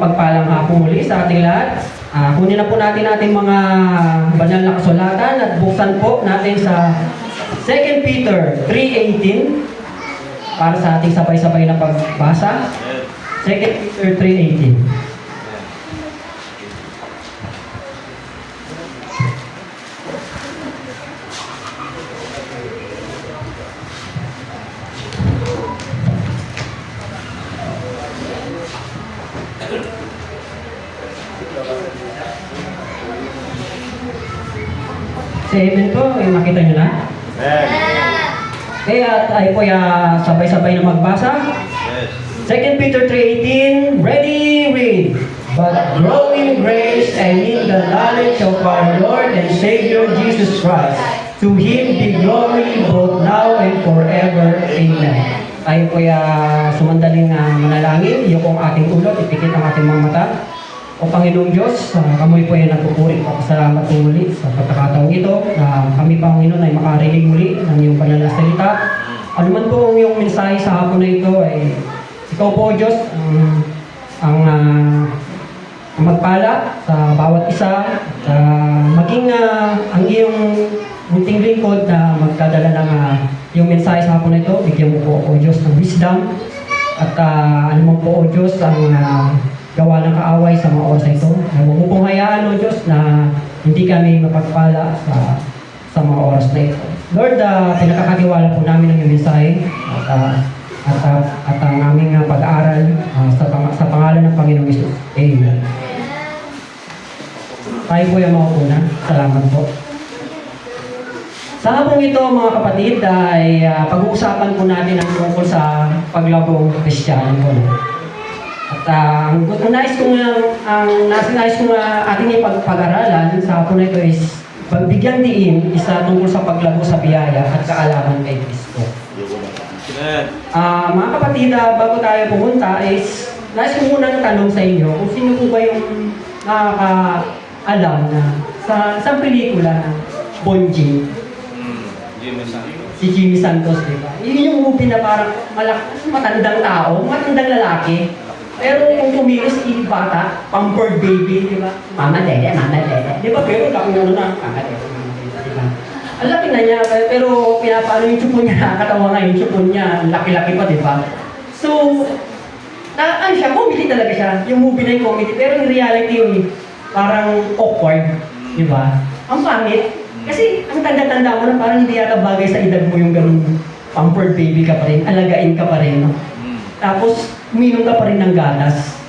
mapagpalang hapon muli sa ating lahat. Kunin na po natin ating mga banal na kasulatan at buksan po natin sa 2 Peter 3:18 para sa ating sabay-sabay na pagbasa. 2 Peter 3:18. Amen po, makita nyo na? Kaya tayo po sabay-sabay na magbasa. 2 Peter 3:18, ready, read. But grow in grace and in the knowledge of our Lord and Savior Jesus Christ. To Him be glory both now and forever. Amen. Tayo po sumandaling manalangin. Iyo pong ating ulo, ipikit ang ating mga mata. O Panginoong Diyos, kami po ay nagpupuri. Papasalamat po muli sa pagkakataong ito na kami, Panginoon, ay makarinig muli ng iyong banal na salita. Ano man po ang iyong mensahe sa hapon na ito ay ikaw po, Diyos, ang magpala sa bawat isa. Maging ang iyong munting lingkod na magdadala ng iyong mensahe sa hapon na ito. Bigyan mo po, O Diyos, ng wisdom. At ano mo po, O Diyos, ang gawa ng kaaway sa mga oras na ito. Huwag mo pong hayaan, O Diyos, na hindi kami mapagpala sa mga oras na ito. Lord, pinakakagiwala po namin ang iyong mensahe at ang aming pag-aaral sa pangalan ng Panginoong Hesus. Amen. Tayo po yung mauna. Salamat po. Sa hapong ito, mga kapatid, ay pag-uusapan po natin ang tungkol sa paglabong Kristiyano po. At ang nais kong ating ipag-aralan sa hapon na ito is pagbigyan diin isa tungkol sa paglago sa biyaya at kaalaman kay Kristo. Mga kapatid, bago tayo pumunta is nais ko muna tanong sa inyo kung sino po ba yung nakakaalam na sa isang pelikula na Bonjing. Si Jimmy Santos, di ba? Yun yung movie na parang matandang tao, matandang lalaki. Pero kung kumilos si bata, pampered baby, di ba? Mama, dede, mama, dede. Di ba? Pero laki na, mama, dede, di ba? Ang laki na niya, pero pinapalo yung tsupon niya, nakakatawa nga yung tsupon niya, laki-laki pa, di ba? So, ano siya, comedy talaga siya. Yung movie na yung comedy, pero in reality yung parang awkward, di ba? Ang pangit. Kasi ang tanda-tanda mo na parang hindi yata bagay sa edad mo yung ganun pampered baby ka pa rin, alagain ka pa rin, no? Tapos, uminom ka pa rin ng gatas.